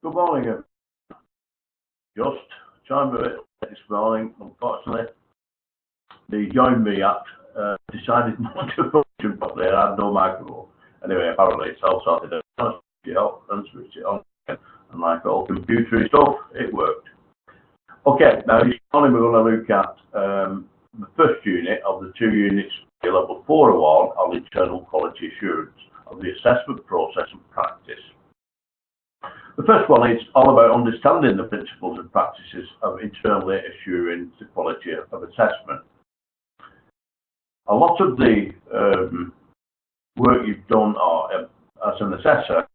Good morning, everyone. Just joined me this morning. Unfortunately, the Join Me app decided not to function properly. I had no microphone. Anyway, apparently it's all sorted out. And switch it on, and like all computery stuff, it worked. Okay, now this morning we're going to look at the first unit of the two units, level 4 award on internal quality assurance of the assessment process and practice. The first one is all about understanding the principles and practices of internally assuring the quality of assessment. A lot of the work you've done as an assessor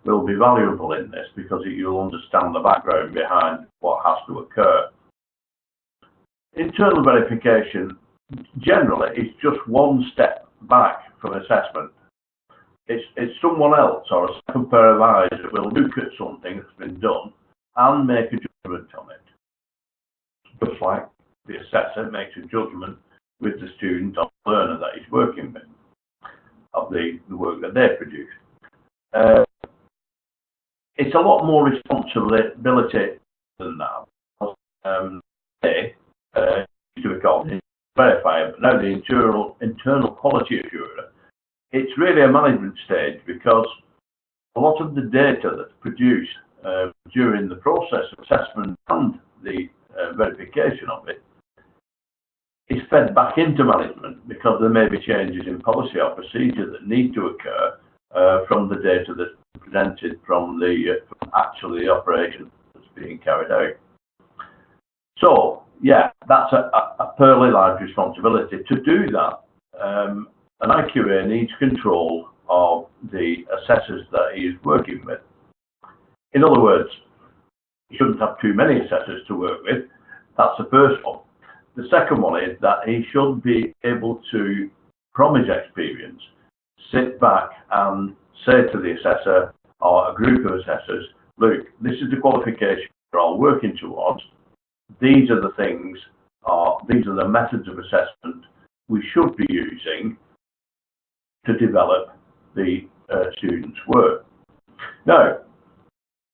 will be valuable in this because you'll understand the background behind what has to occur. Internal verification generally is just one step back from assessment. It's someone else or a second pair of eyes that will look at something that's been done and make a judgment on it. Just like the assessor makes a judgment with the student or learner that he's working with of the work that they produce. It's a lot more responsibility than that. They to a company verifier, but now the internal quality assurer. It's really a management stage because a lot of the data that's produced during the process of assessment and the verification of it is fed back into management because there may be changes in policy or procedure that need to occur from the data that's presented from actually the operation that's being carried out. So, yeah, that's a fairly large responsibility. To do that, an IQA needs control of the assessors that he is working with. In other words, he shouldn't have too many assessors to work with. That's the first one. The second one is that he should be able to, from his experience, sit back and say to the assessor or a group of assessors, look, this is the qualification we're all working towards. These are the things, these are the methods of assessment we should be using to develop the students' work. Now,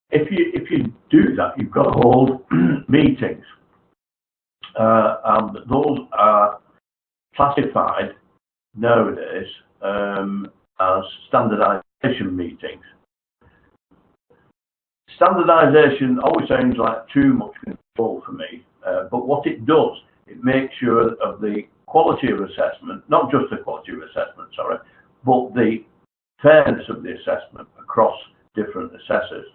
if you do that, you've got to hold meetings, and those are classified nowadays as standardization meetings. Standardization always sounds like too much control for me, but what it does, it makes sure of the quality of assessment, not just the quality of assessment, sorry, but the fairness of the assessment across different assessors.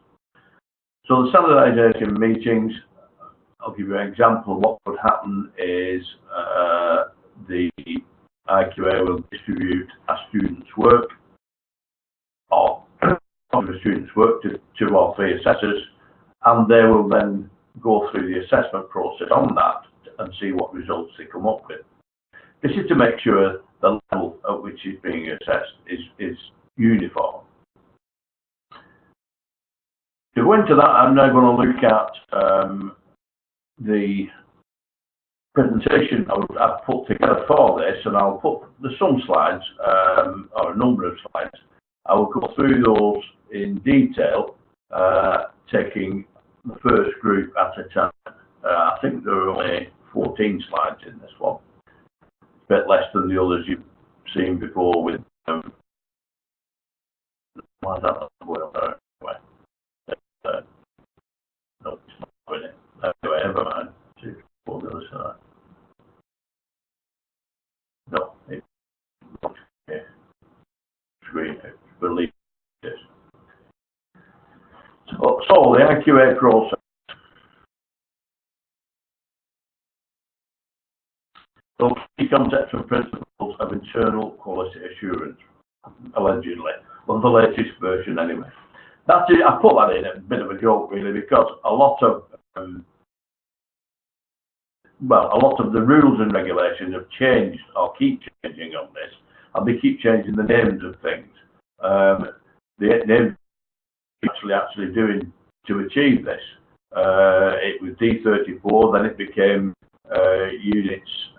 So the standardization meetings, I'll give you an example. What would happen is the IQA will distribute a student's work or the student's work to 2 or 3 assessors, and they will then go through the assessment process on that and see what results they come up with. This is to make sure the level at which is being assessed is uniform. To go into that, I'm now going to look at the presentation I've put together for this, and I'll put some slides, or a number of slides. I will go through those in detail, taking the first group at a time. I think there are only 14 slides in this one. A bit less than the others you've seen before with why is that well anyway. No, it's not doing it. Anyway, never mind. For the other side. No, it's not here. Screen it. We'll leave this. So the IQA process. Those key concepts and principles of internal quality assurance, allegedly. Well, the latest version anyway. That's it. I put that in a bit of a joke really, because a lot of the rules and regulations have changed or keep changing on this, and they keep changing the names of things. The name actually doing to achieve this. It was D34, then it became units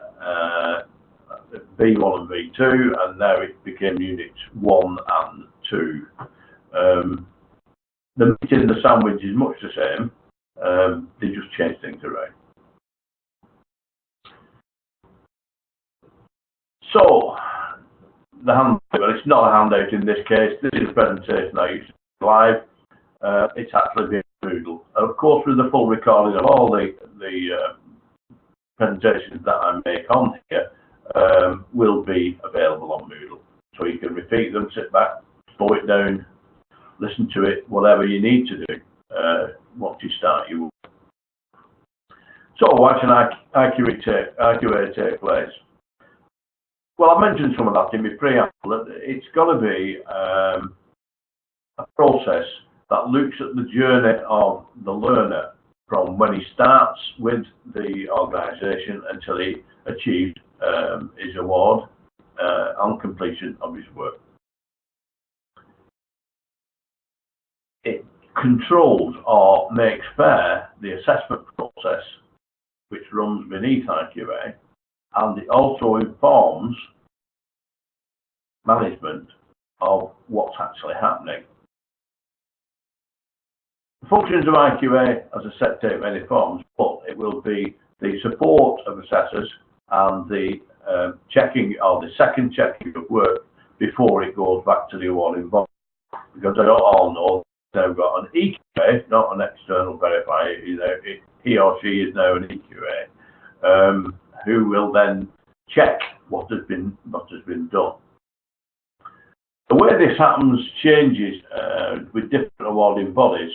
B1 and B2, and now it became units 1 and 2. the meat in the sandwich is much the same. They just change things around. So, the handout, well, it's not a handout in this case. This is a presentation I used to do live. It's actually being Moodle. And of course, with the full recording of all the presentations that I make on here, will be available on Moodle. So you can repeat them, sit back, slow it down, listen to it, whatever you need to do once you start your work. So why should IQA take place? Well, I mentioned some of that in my preamble. It's got to be a process that looks at the journey of the learner from when he starts with the organisation until he achieves his award on completion of his work. It controls or makes fair the assessment process which runs beneath IQA, and it also informs management of what's actually happening. The functions of IQA, as I said, take many forms, but it will be the support of assessors and the checking or the second checking of work before it goes back to the awarding body. Because I don't all know they've got an EQA, not an external verifier. You know, he or she is now an EQA, who will then check what has been done. The way this happens changes with different awarding bodies.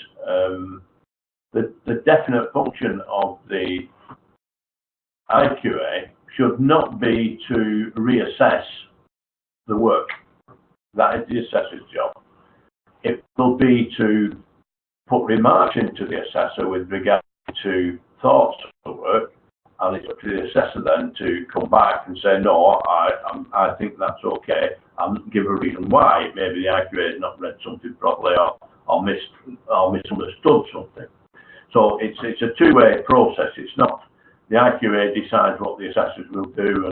The definite function of the IQA should not be to reassess the work. That is the assessor's job. It will be to put remarks into the assessor with regard to thoughts of the work, and it's up to the assessor then to come back and say, no, I think that's okay, and give a reason why. Maybe the IQA has not read something properly or misunderstood something. So it's a two-way process. It's not the IQA decides what the assessors will do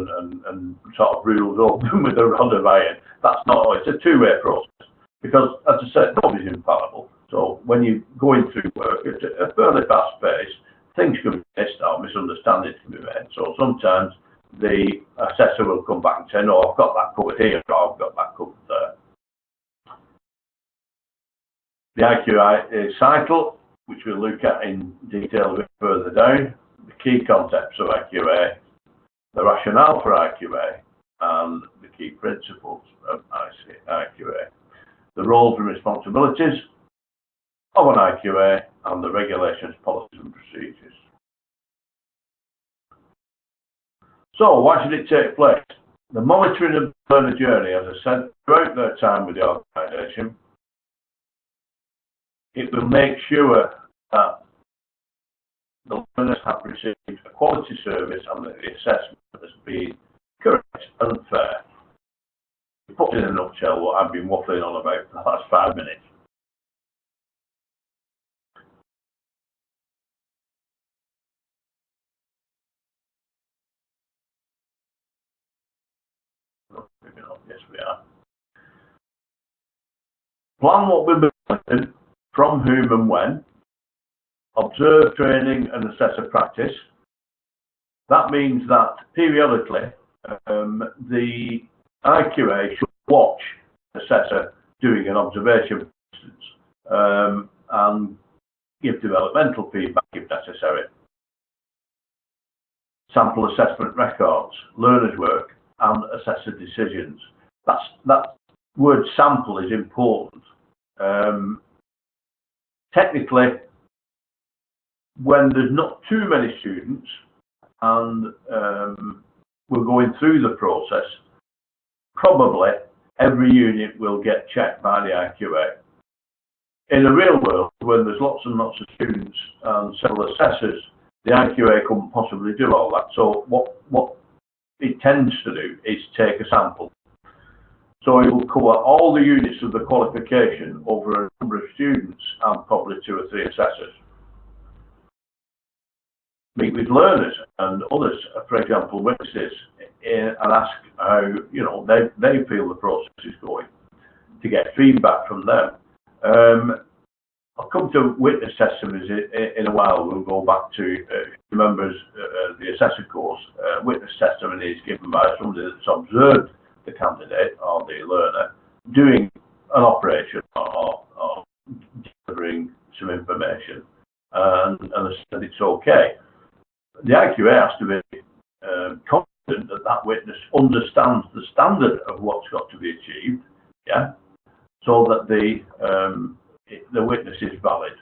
and sort of rules open with a rod of iron. That's not. It's a two-way process because, as I said, nobody's infallible. So when you're going through work at a fairly fast pace, things can be missed or misunderstandings can be made. So sometimes the assessor will come back and say, no, I've got that covered here, or I've got that covered there. The IQA cycle, which we'll look at in detail a bit further down, the key concepts of IQA, the rationale for IQA, and the key principles of IQA, the roles and responsibilities of an IQA, and the regulations, policies and procedures. So why should it take place? The monitoring of the learner journey, as I said, throughout their time with the organisation, it will make sure that the learners have received a quality service and that the assessment has been correct and fair. To put in a nutshell what I've been waffling on about for the last 5 minutes. Yes, we are. Plan what will be collected, from whom and when. Observe training and assessor practice. That means that periodically the IQA should watch the assessor doing an observation, for instance, and give developmental feedback if necessary. Sample assessment records, learners' work, and assessor decisions. That word sample is important. Technically, when there's not too many students and we're going through the process, probably every unit will get checked by the IQA. In the real world, when there's lots and lots of students and several assessors, the IQA couldn't possibly do all that. So what it tends to do is take a sample. So it will cover all the units of the qualification over a number of students and probably 2 or 3 assessors. Meet with learners and others, for example, witnesses, and ask how they feel the process is going, to get feedback from them. I'll come to witness testimonies in a while. We'll go back to members the assessor course. Witness testimony is given by somebody that's observed the candidate or the learner doing an operation or delivering some information, and said it's okay. The IQA has to be confident that that witness understands the standard of what's got to be achieved, yeah, so that the witness is valid.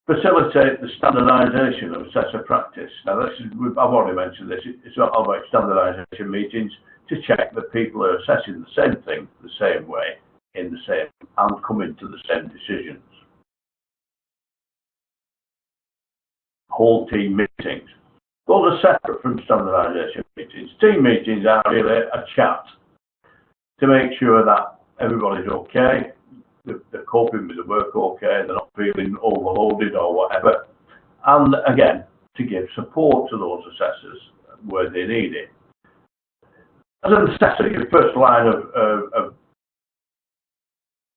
Facilitate the standardisation of assessor practice. Now, I've already mentioned this. It's all about standardisation meetings to check that people are assessing the same thing the same way, in the same, and coming to the same decisions. Whole team meetings. Those are separate from standardisation meetings. Team meetings are really a chat to make sure that everybody's okay, they're coping with the work okay, they're not feeling overloaded or whatever, and again, to give support to those assessors where they need it. As an assessor, your first line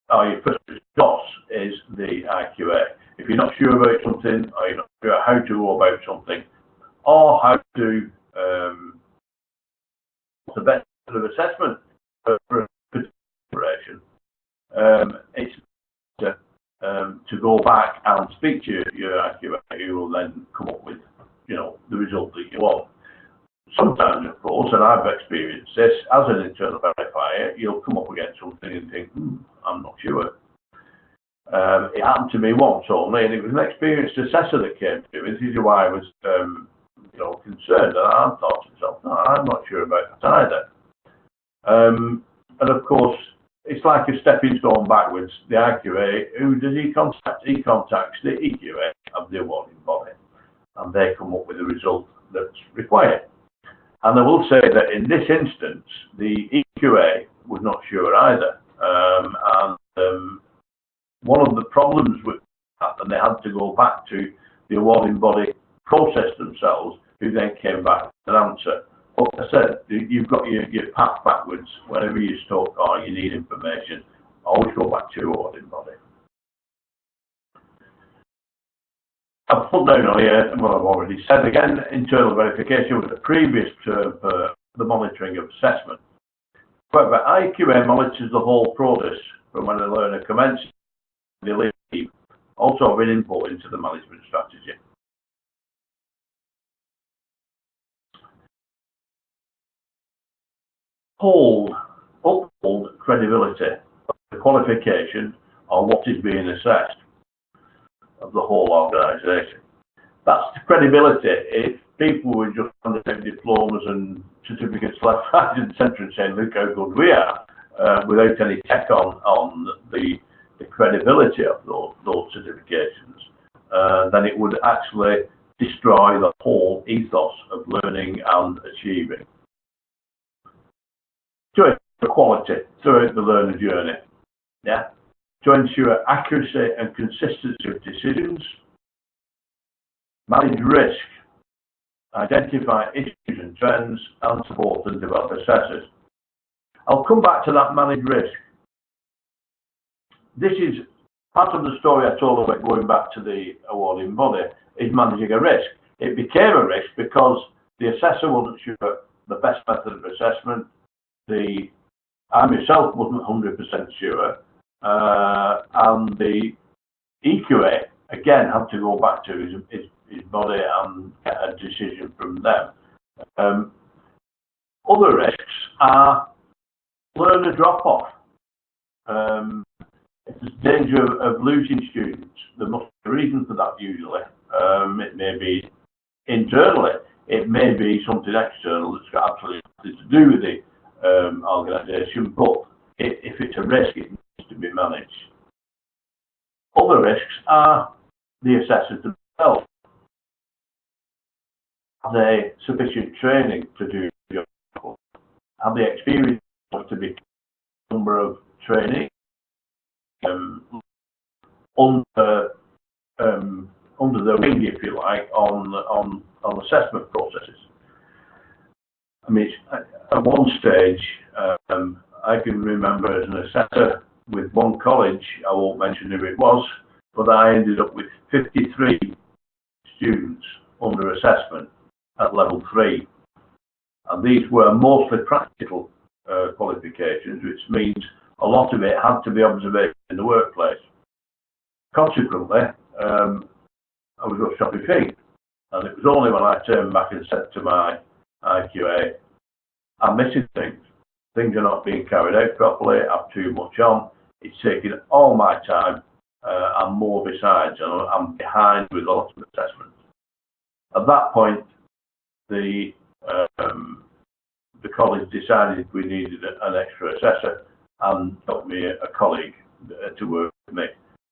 your first DOS is the IQA. If you're not sure about something, or you're not sure how to go about something, or how to what's the best sort of assessment for a preparation, it's to go back and speak to your IQA, who will then come up with, the result that you want. Sometimes, of course, and I've experienced this as an internal verifier, you'll come up against something and think, I'm not sure. It happened to me once only, and it was an experienced assessor that came to me. This is why I was, concerned, and I thought to myself, no, I'm not sure about that either. And of course, it's like a stepping stone backwards. The IQA, who does he contact? He contacts the EQA of the awarding body, and they come up with a result that's required. And I will say that in this instance, the EQA was not sure either. One of the problems with that, and they had to go back to the awarding body process themselves, who then came back with an answer. But I said, you've got your path backwards. Whenever you talk or you need information, always go back to your awarding body. I've put down on here what I've already said. Again, internal verification was the previous term for the monitoring of assessment. However, IQA monitors the whole process from when a learner commences the leave, also with input into the management strategy. Uphold credibility of the qualification or what is being assessed of the whole organisation. That's the credibility. If people were just handing diplomas and certificates left, right, and centre and saying, look how good we are, without any check on the credibility of those certifications, then it would actually destroy the whole ethos of learning and achieving. To ensure quality throughout the learner journey, yeah. To ensure accuracy and consistency of decisions, manage risk, identify issues and trends, and support and develop assessors. I'll come back to that managed risk. This is part of the story I told about going back to the awarding body, is managing a risk. It became a risk because the assessor wasn't sure the best method of assessment. I myself wasn't 100% sure, and the EQA again had to go back to his body and get a decision from them. Other risks are learner drop-off. If there's danger of losing students, there must be a reason for that usually. It may be internally, it may be something external that's got absolutely nothing to do with the organisation, but if it's a risk, it needs to be managed. Other risks are the assessors themselves. Have they sufficient training to do the job? Have they experienced to be a number of training under the wing, if you like, on assessment processes? I mean, at one stage, I can remember as an assessor with one college, I won't mention who it was, but I ended up with 53 students under assessment at level 3. And these were mostly practical qualifications, which means a lot of it had to be observation in the workplace. Consequently, I was rushed off my feet. And it was only when I turned back and said to my IQA, I'm missing things. Things are not being carried out properly. I've too much on. It's taking all my time and more besides. And I'm behind with lots of assessments. At that point, the college decided we needed an extra assessor and got me a colleague to work with me.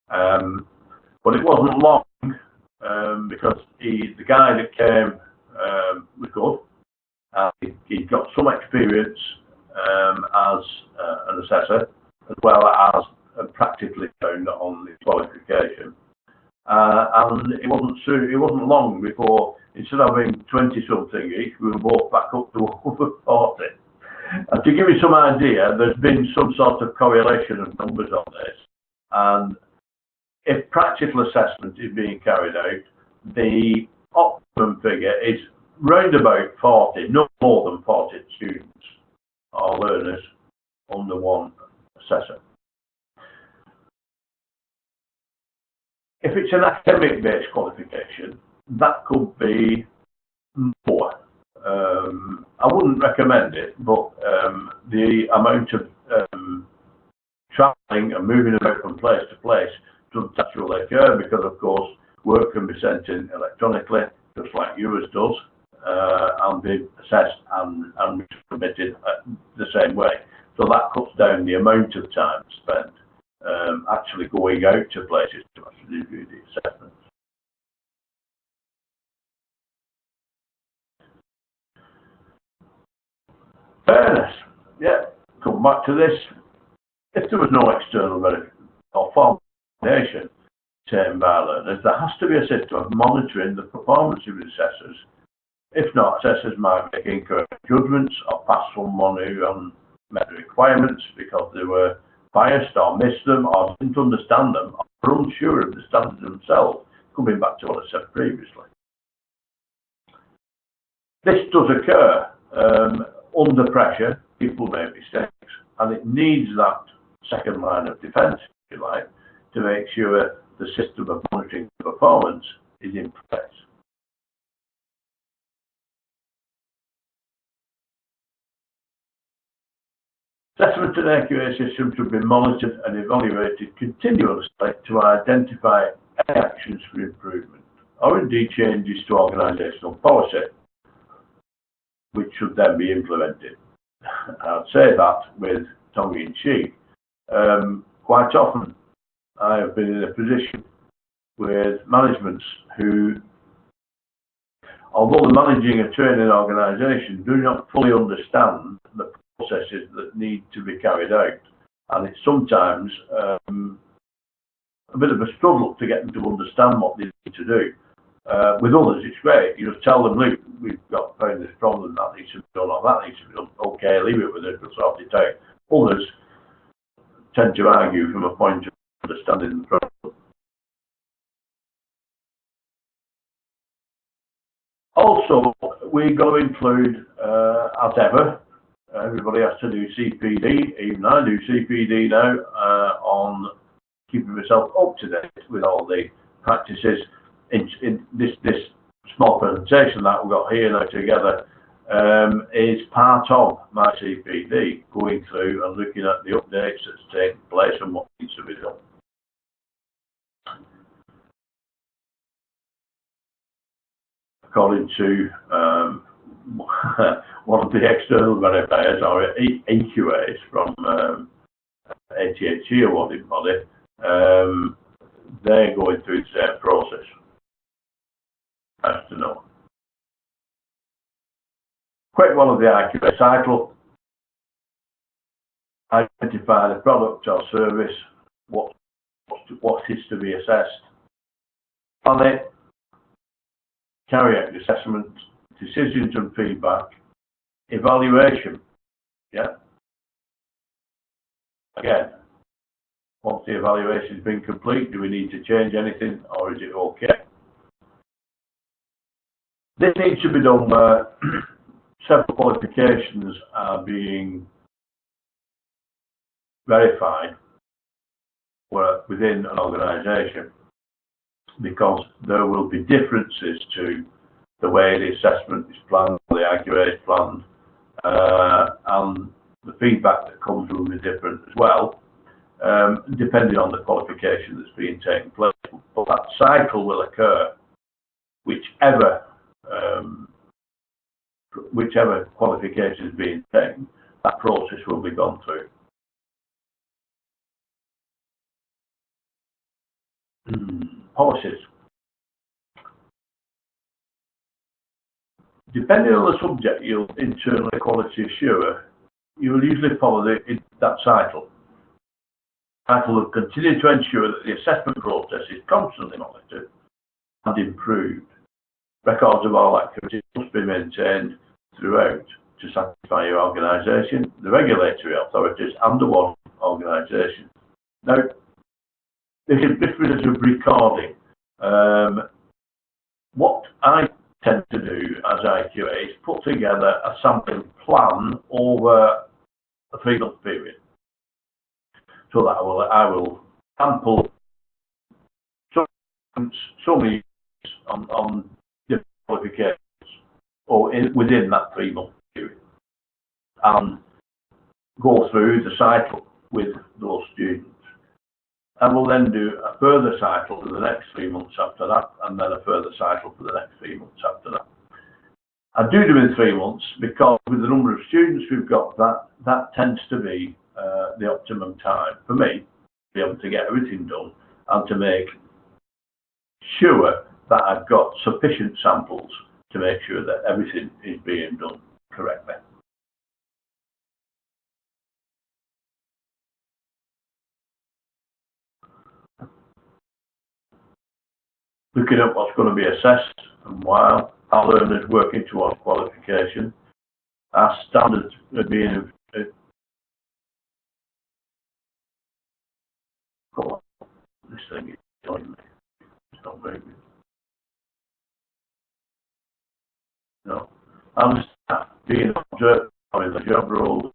But it wasn't long because the guy that came was good. He'd got some experience as an assessor, as well as practically found on the qualification. And it wasn't long before, instead of having 20-something each, we were both back up to over 40. And to give you some idea, there's been some sort of correlation of numbers on this. And if practical assessment is being carried out, the optimum figure is round about 40, no more than 40 students or learners under one assessor. If it's an academic-based qualification, that could be more. I wouldn't recommend it, but the amount of travelling and moving about from place to place doesn't actually occur because, of course, work can be sent in electronically, just like yours does, and be assessed and submitted the same way. So that cuts down the amount of time spent actually going out to places to actually do the assessments. Fairness, yeah, come back to this. If there was no external verification or formal validation taken by learners, there has to be a system of monitoring the performance of the assessors. If not, assessors might make incorrect judgments or pass someone who hadn't met the requirements because they were biased or missed them or didn't understand them or were unsure of the standards themselves, coming back to what I said previously. This does occur. Under pressure, people make mistakes, and it needs that second line of defence, if you like, to make sure the system of monitoring performance is in place. Assessment and AQA systems should be monitored and evaluated continuously to identify any actions for improvement, or indeed changes to organisational policy, which should then be implemented. I'd say that with tongue-in-cheek. Quite often, I have been in a position with managements who, although they're managing a training organisation, do not fully understand the processes that need to be carried out. And it's sometimes a bit of a struggle to get them to understand what they need to do. With others, it's great. You just tell them, look, we've got found this problem, that needs to be done, or that needs to be done. Okay, leave it with us, we'll sort it out. Others tend to argue from a point of understanding the problem. Also, we're going to include, as ever, everybody has to do CPD, even I do CPD now, on keeping myself up to date with all the practices. In this small presentation that we've got here now together is part of my CPD, going through and looking at the updates that's taken place and what needs to be done. According to one of the external verifiers, or EQAs from ATHE awarded body, they're going through the same process. Nice to know. Quick one of the IQA cycle. Identify the product or service, what is to be assessed, plan it, carry out the assessment, decisions and feedback, evaluation. Yeah. Again, once the evaluation has been complete, do we need to change anything, or is it okay? This needs to be done where several qualifications are being verified within an organisation, because there will be differences to the way the assessment is planned, the IQA is planned, and the feedback that comes will be different as well, depending on the qualification that's being taken place. But that cycle will occur whichever qualification is being taken. That process will be gone through. Policies. Depending on the subject you'll internally quality assure, you will usually follow that cycle. Cycle will continue to ensure that the assessment process is constantly monitored and improved. Records of all activities must be maintained throughout to satisfy your organisation, the regulatory authorities, and the one organisation. Now, this is different of recording. What I tend to do as IQA is put together a sampling plan over a 3-month period, so that I will sample some years on different qualifications or within that 3-month period, and go through the cycle with those students. I will then do a further cycle for the next 3 months after that, and then a further cycle for the next 3 months after that. I do them in 3 months because with the number of students we've got, that tends to be the optimum time for me to be able to get everything done and to make sure that I've got sufficient samples to make sure that everything is being done correctly. Looking at what's going to be assessed and why, our learners working towards qualification, our standards are being this thing is joining me. It's not very good. No. And the staff being observed in the job role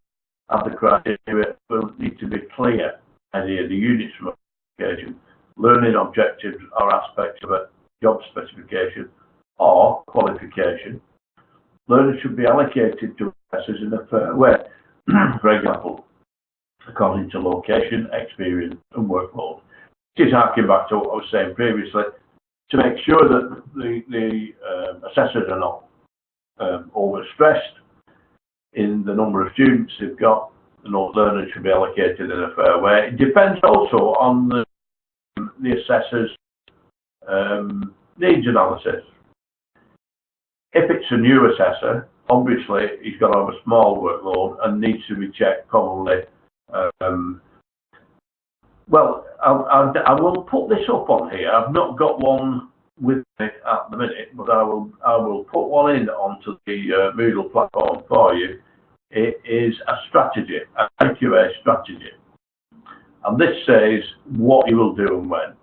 and the criteria will need to be clear. Any of the units from qualification, learning objectives or aspects of a job specification or qualification. Learners should be allocated to assessors in a fair way. For example, according to location, experience and workload. This is harking back to what I was saying previously, to make sure that the assessors are not overstressed in the number of students they've got. The learners should be allocated in a fair way. It depends also on the assessor's needs analysis. If it's a new assessor, obviously he's got to have a small workload and needs to be checked probably. Well, I will put this up on here. I've not got one with me at the minute, but I will put one in onto the Moodle platform for you. It is a strategy, an IQA strategy, and this says what you will do and when.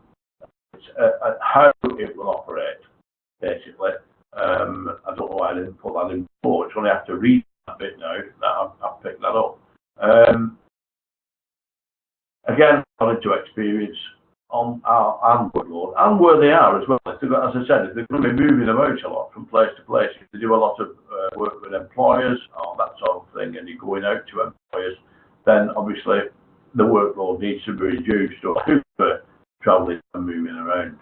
It's how it will operate, basically. I don't know why I didn't put that in before. It's only have to read that bit now that I've picked that up. Again, according to experience on our workload and where they are as well. As I said, if they're going to be moving about a lot from place to place, if they do a lot of work with employers or that sort of thing, and you're going out to employers, then obviously the workload needs to be reduced or travelling and moving around.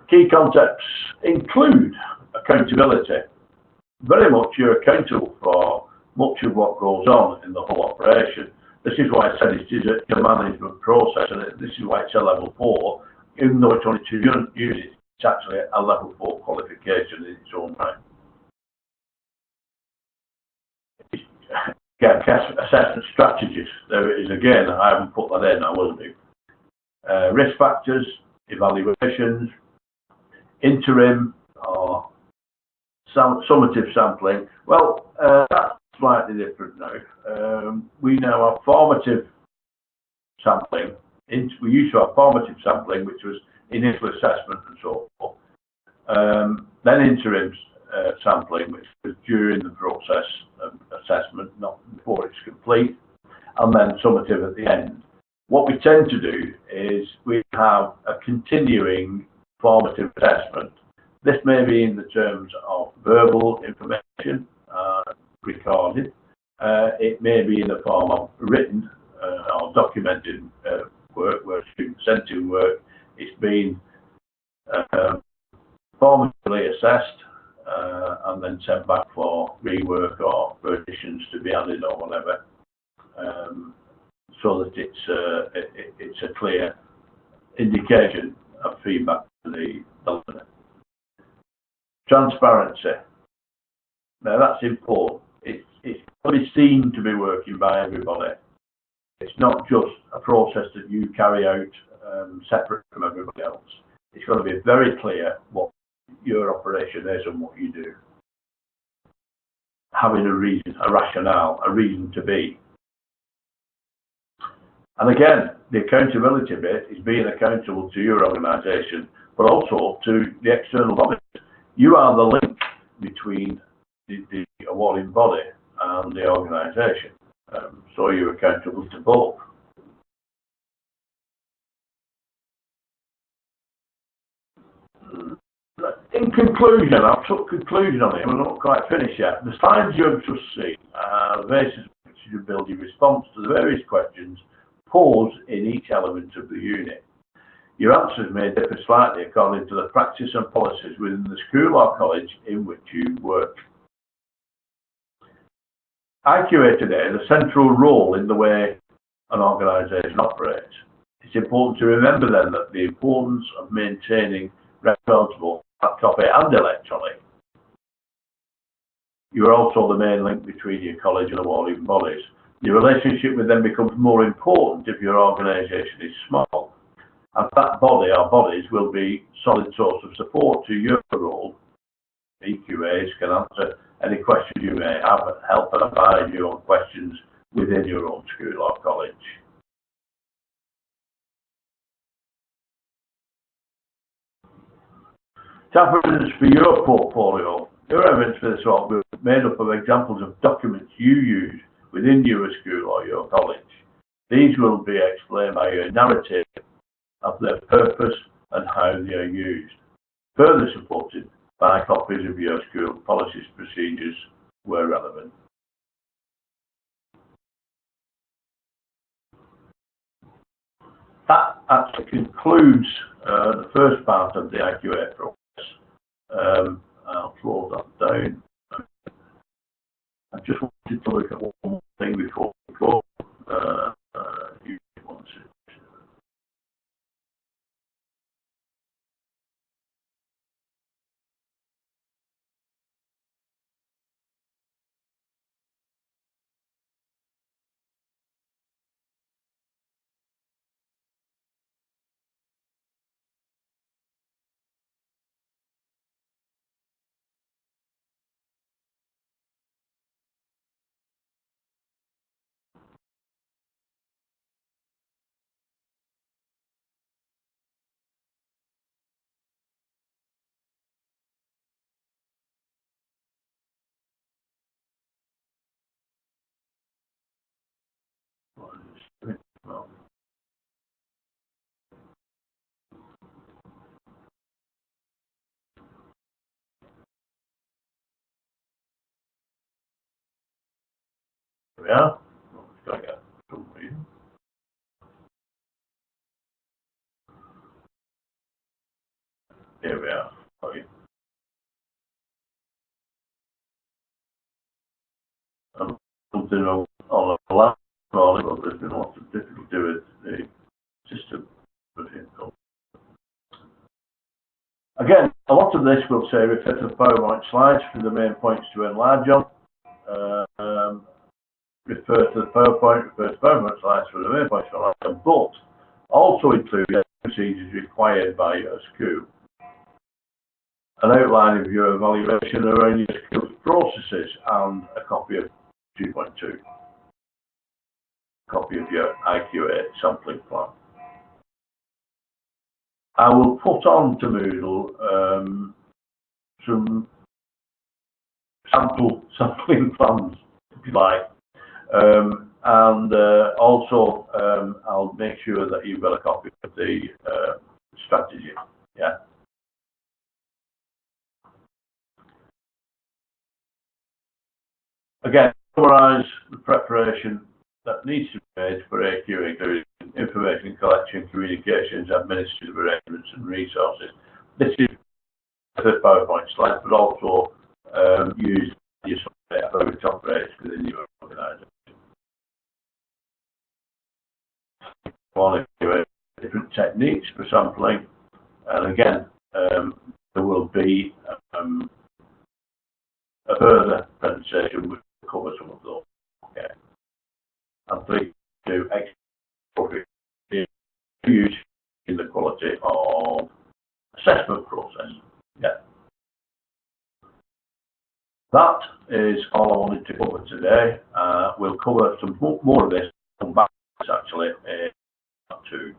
Key concepts include accountability. Very much you're accountable for much of what goes on in the whole operation. This is why I said it is a management process, and this is why it's a level 4. Even though it's only 2 units, it's actually a level 4 qualification in its own right. Again, assessment strategies. There it is again. I haven't put that in, I will do. Risk factors, evaluations, interim or summative sampling. Well, that's slightly different now. We now have formative sampling. We used to have formative sampling, which was initial assessment and so forth. Then interim sampling, which was during the process of assessment, not before it's complete, and then summative at the end. What we tend to do is we have a continuing formative assessment. This may be in the terms of verbal information recorded. It may be in the form of written or documented work where students sent in work. It's been formatively assessed and then sent back for rework or additions to be added or whatever, so that it's a clear indication of feedback to the learner. Transparency. Now that's important. It's got to be seen to be working by everybody. It's not just a process that you carry out separate from everybody else. It's got to be very clear what your operation is and what you do. Having a reason, a rationale, a reason to be. And again, the accountability bit is being accountable to your organisation, but also to the external bodies. You are the link between the awarding body and the organisation, so you're accountable to both. In conclusion, I've took conclusion on it, we're not quite finished yet. The slides you have just seen are the basis on which you build your response to the various questions posed in each element of the unit. Your answers may differ slightly according to the practice and policies within the school or college in which you work. IQA today has a central role in the way an organisation operates. It's important to remember then that the importance of maintaining records both hard copy and electronic. You are also the main link between your college and awarding bodies. Your relationship with them becomes more important if your organisation is small, and that body or bodies will be a solid source of support to your role. EQAs can answer any questions you may have and help and advise you on questions within your own school or college. Tap evidence for your portfolio. Your evidence for this will be made up of examples of documents you use within your school or your college. These will be explained by your narrative of their purpose and how they are used, further supported by copies of your school policies, procedures where relevant. That actually concludes the first part of the IQA process. I'll close that down. I just wanted to look at one more thing before we go. Here we are. Here we are. Okay. Something on the last call, but there's been lots of difficulty with the system. Again, a lot of this will say refer to the PowerPoint slides for the main points to enlarge on. Refer to the PowerPoint slides for the main points to enlarge on, but also include the procedures required by your school. an outline of your evaluation around your skills processes, and a copy of 2.2, copy of your IQA sampling plan. I will put on to Moodle some sampling plans, if you like, and also I'll make sure that you've got a copy of the strategy. Yeah. Again, summarise the preparation that needs to be made for AQ, including information collection, communications, administrative arrangements and resources. This is the PowerPoint slide, but also use your software to operate within your organisation. Different techniques for sampling, and again, there will be a further presentation which will cover some of those. Okay, and please do use in the quality of assessment process. Yeah. That is all I wanted to cover today. We'll cover some more of this, come back actually to,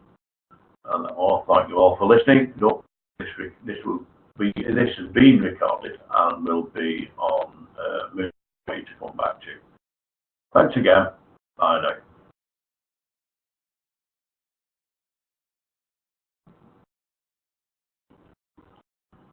and thank you all for listening. This has been recorded and will be on Moodle to come back to. Thanks again.